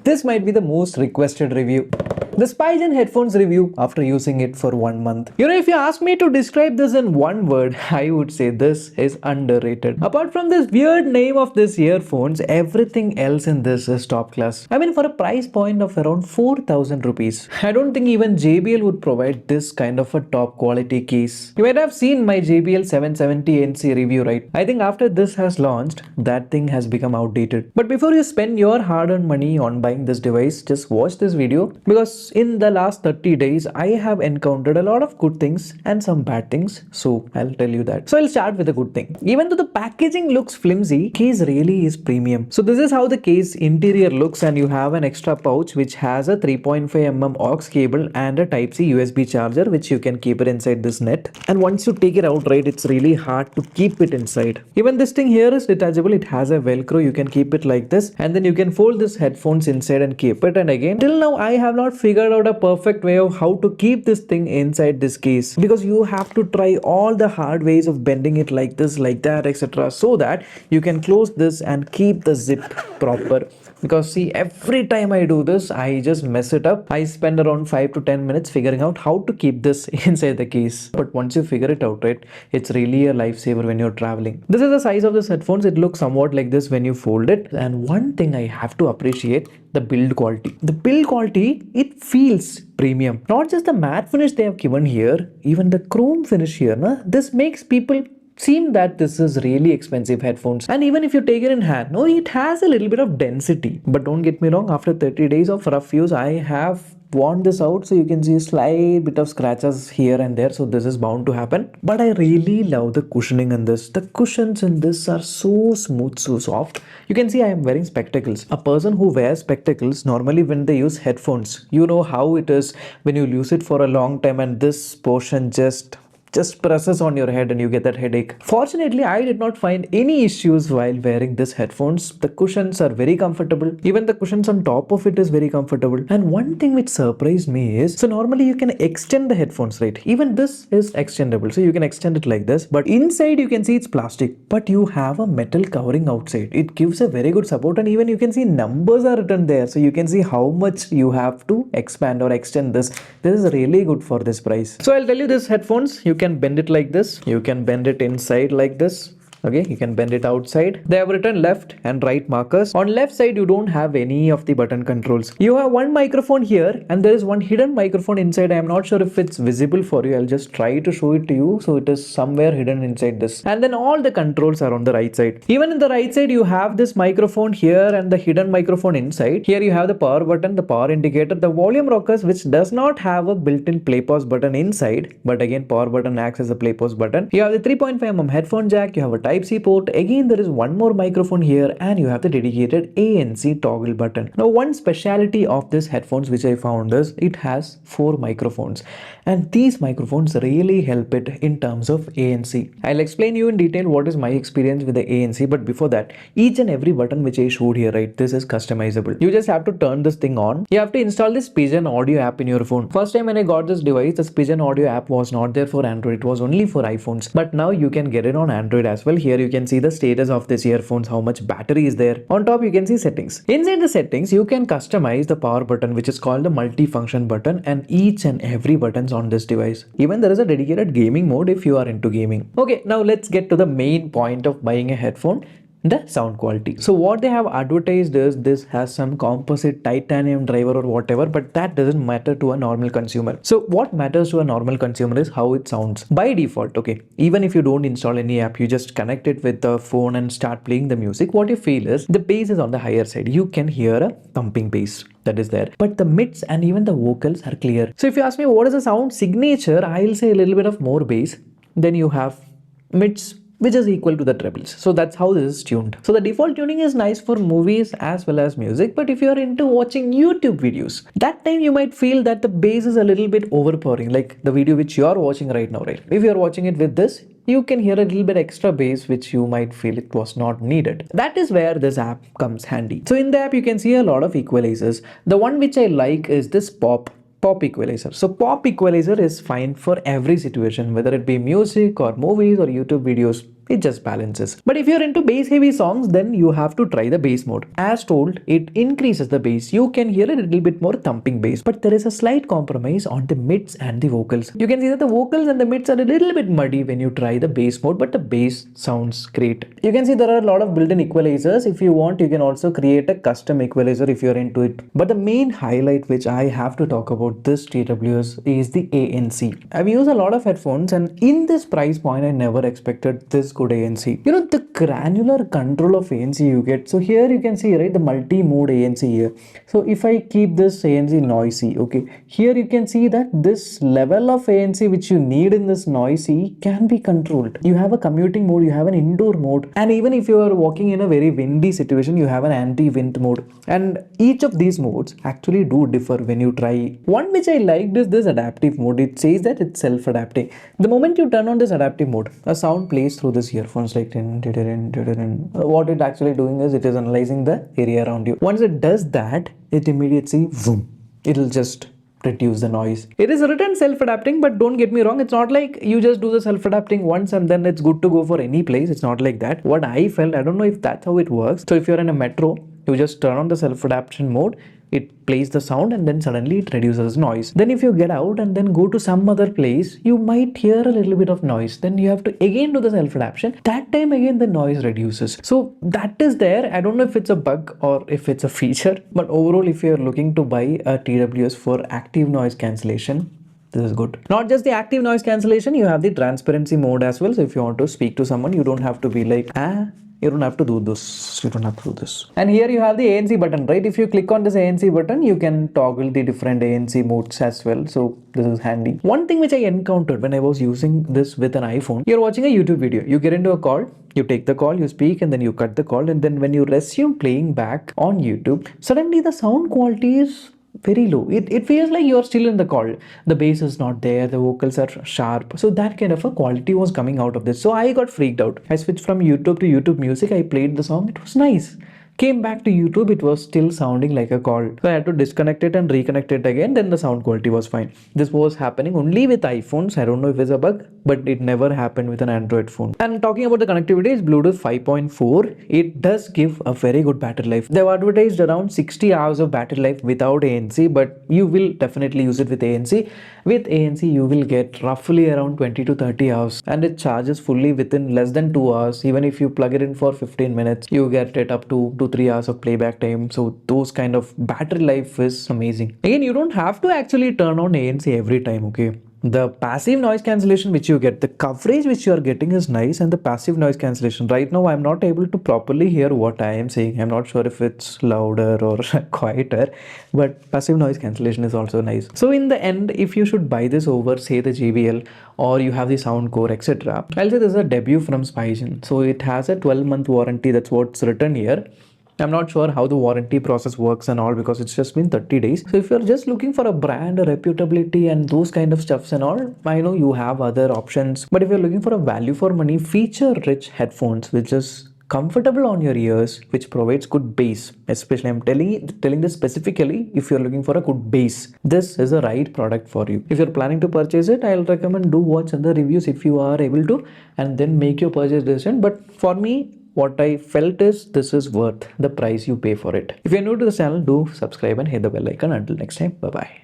This might be the most requested review. The Spygen headphones review after using it for 1 month. If you ask me to describe this in one word, I would say this is underrated. Apart from this weird name of this earphones, everything else in this is top class. I mean, for a price point of around 4,000 rupees, I don't think even JBL would provide this kind of a top quality case. You might have seen my JBL 770 NC review, right? I think after this has launched, that thing has become outdated. But before you spend your hard-earned money on buying this device, just watch this video, because in the last 30 days, I have encountered a lot of good things and some bad things. So I'll tell you that. So I'll start with a good thing. Even though the packaging looks flimsy, case really is premium. So this is how the case interior looks, and you have an extra pouch which has a 3.5mm aux cable and a Type-C USB charger, which you can keep it inside this net. And once you take it out, right, it's really hard to keep it inside. Even this thing here is detachable. It has a velcro. You can keep it like this, and then you can fold this headphones inside and keep it. And again, till now I have not figured out a perfect way of how to keep this thing inside this case, because you have to try all the hard ways of bending it like this, like that, etc., so that you can close this and keep the zip proper. Because see, every time I do this, I just mess it up. I spend around 5 to 10 minutes figuring out how to keep this inside the case. But once you figure it out, right, it's really a lifesaver when you're traveling. This is the size of this headphones. It looks somewhat like this when you fold it. And one thing I have to appreciate, the build quality. The build quality, it feels premium. Not just the matte finish they have given here, even the chrome finish here, this makes people seem that this is really expensive headphones. And even if you take it in hand, no, it has a little bit of density. But don't get me wrong, after 30 days of rough use, I have worn this out, so you can see a slight bit of scratches here and there, so this is bound to happen. But I really love the cushioning in this. The cushions in this are so smooth, so soft. You can see I am wearing spectacles. A person who wears spectacles, normally when they use headphones, you know how it is when you use it for a long time and this portion just presses on your head and you get that headache. Fortunately, I did not find any issues while wearing this headphones. The cushions are very comfortable. Even the cushions on top of it is very comfortable. And one thing which surprised me is, so normally you can extend the headphones, right? Even this is extendable, so you can extend it like this. But inside you can see it's plastic, but you have a metal covering outside. It gives a very good support, and even you can see numbers are written there, so you can see how much you have to expand or extend this. This is really good for this price. So I'll tell you, this headphones, you can bend it like this, you can bend it inside like this. Okay, you can bend it outside. They have written left and right markers. On left side, you don't have any of the button controls. You have one microphone here, and there is one hidden microphone inside. I am not sure if it's visible for you. I'll just try to show it to you. So it is somewhere hidden inside this. And then all the controls are on the right side. Even in the right side, you have this microphone here and the hidden microphone inside. Here you have the power button, the power indicator, the volume rockers, which does not have a built-in play pause button inside. But again, power button acts as a play pause button. You have the 3.5mm headphone jack. You have a Type-C port. Again, there is one more microphone here, and you have the dedicated ANC toggle button. Now, one speciality of this headphones which I found is it has 4 microphones, and these microphones really help it in terms of ANC. I'll explain you in detail what is my experience with the ANC, but before that, each and every button which I showed here, right, this is customizable. You just have to turn this thing on. You have to install this Spygen audio app in your phone. First time when I got this device, the Spygen audio app was not there for Android. It was only for iPhones, but now you can get it on Android as well. Here you can see the status of this earphones, how much battery is there. On top you can see settings. Inside the settings, you can customize the power button, which is called the multi-function button, and each and every buttons on this device. Even there is a dedicated gaming mode if you are into gaming. Okay, now let's get to the main point of buying a headphone, the sound quality. So what they have advertised is this has some composite titanium driver or whatever, but that doesn't matter to a normal consumer. So what matters to a normal consumer is how it sounds. By default, okay, even if you don't install any app, you just connect it with the phone and start playing the music, what you feel is the bass is on the higher side. You can hear a thumping bass that is there, but the mids and even the vocals are clear. So if you ask me what is the sound signature, I'll say a little bit of more bass. Then you have mids, which is equal to the trebles. So that's how this is tuned. So the default tuning is nice for movies as well as music, but if you're into watching YouTube videos, that time you might feel that the bass is a little bit overpowering, like the video which you're watching right now, right? If you're watching it with this, you can hear a little bit extra bass which you might feel it was not needed. That is where this app comes handy. So in the app you can see a lot of equalizers. The one which I like is this pop equalizer. So pop equalizer is fine for every situation, whether it be music or movies or YouTube videos. it just balances. But if you're into bass heavy songs, then you have to try the bass mode. As told, it increases the bass. You can hear a little bit more thumping bass, but there is a slight compromise on the mids and the vocals. You can see that the vocals and the mids are a little bit muddy when you try the bass mode, but the bass sounds great. You can see there are a lot of built-in equalizers. If you want, you can also create a custom equalizer if you're into it. But the main highlight which I have to talk about this TWS is the ANC. I've used a lot of headphones, and in this price point I never expected this good ANC. You know, the granular control of ANC you get. So here you can see, right, the multi-mode ANC here. So if I keep this ANC noisy, okay, here you can see that this level of ANC which you need in this noisy can be controlled. You have a commuting mode, you have an indoor mode, and even if you are walking in a very windy situation, you have an anti-wind mode. And each of these modes actually do differ when you try. One which I liked is this adaptive mode. It says that it's self-adapting. The moment you turn on this adaptive mode, a sound plays through this earphones like what it actually doing is it is analyzing the area around you. Once it does that, it immediately boom, it'll just reduce the noise. It is written self-adapting, but don't get me wrong, it's not like you just do the self-adapting once and then it's good to go for any place. It's not like that. What I felt, I don't know if that's how it works. So if you're in a metro, you just turn on the self-adaptation mode, it plays the sound and then suddenly it reduces noise. Then if you get out and then go to some other place, you might hear a little bit of noise. Then you have to again do the self-adaptation. That time again the noise reduces. So that is there. I don't know if it's a bug or if it's a feature, but overall if you're looking to buy a TWS for active noise cancellation, this is good. Not just the active noise cancellation, you have the transparency mode as well. So if you want to speak to someone, you don't have to be like, you don't have to do this, you don't have to do this. And here you have the ANC button, right? If you click on this ANC button, you can toggle the different ANC modes as well. So this is handy. One thing which I encountered when I was using this with an iPhone, you're watching a YouTube video, you get into a call, you take the call, you speak, and then you cut the call. And then when you resume playing back on YouTube, suddenly the sound quality is very low. It feels like you're still in the call. The bass is not there, the vocals are sharp. So that kind of a quality was coming out of this. So I got freaked out. I switched from YouTube to YouTube Music. I played the song. It was nice. Came back to YouTube, it was still sounding like a call. So I had to disconnect it and reconnect it again, then the sound quality was fine. This was happening only with iPhones. I don't know if it's a bug, but it never happened with an Android phone. And talking about the connectivity, it's Bluetooth 5.4. It does give a very good battery life. They've advertised around 60 hours of battery life without ANC, but you will definitely use it with ANC. With ANC, you will get roughly around 20 to 30 hours, and it charges fully within less than 2 hours. Even if you plug it in for 15 minutes, you get it up to 3 hours of playback time. So those kind of battery life is amazing. Again, you don't have to actually turn on ANC every time, okay? The passive noise cancellation which you get, the coverage which you are getting is nice, and the passive noise cancellation. Right now, I'm not able to properly hear what I am saying. I'm not sure if it's louder or quieter, but passive noise cancellation is also nice. So in the end, if you should buy this over, say, the JBL, or you have the Soundcore, etc., I'll say this is a debut from Spigen. So it has a 12-month warranty. That's what's written here. I'm not sure how the warranty process works and all, because it's just been 30 days. So if you're just looking for a brand, a reputability and those kind of stuffs and all, I know you have other options. But if you're looking for a value for money, feature-rich headphones, which is comfortable on your ears, which provides good bass, especially I'm telling this specifically if you're looking for a good bass, this is a right product for you. If you're planning to purchase it, I'll recommend do watch other reviews if you are able to, and then make your purchase decision. But for me, what I felt is this is worth the price you pay for it. If you're new to the channel, do subscribe and hit the bell icon. Until next time, bye bye.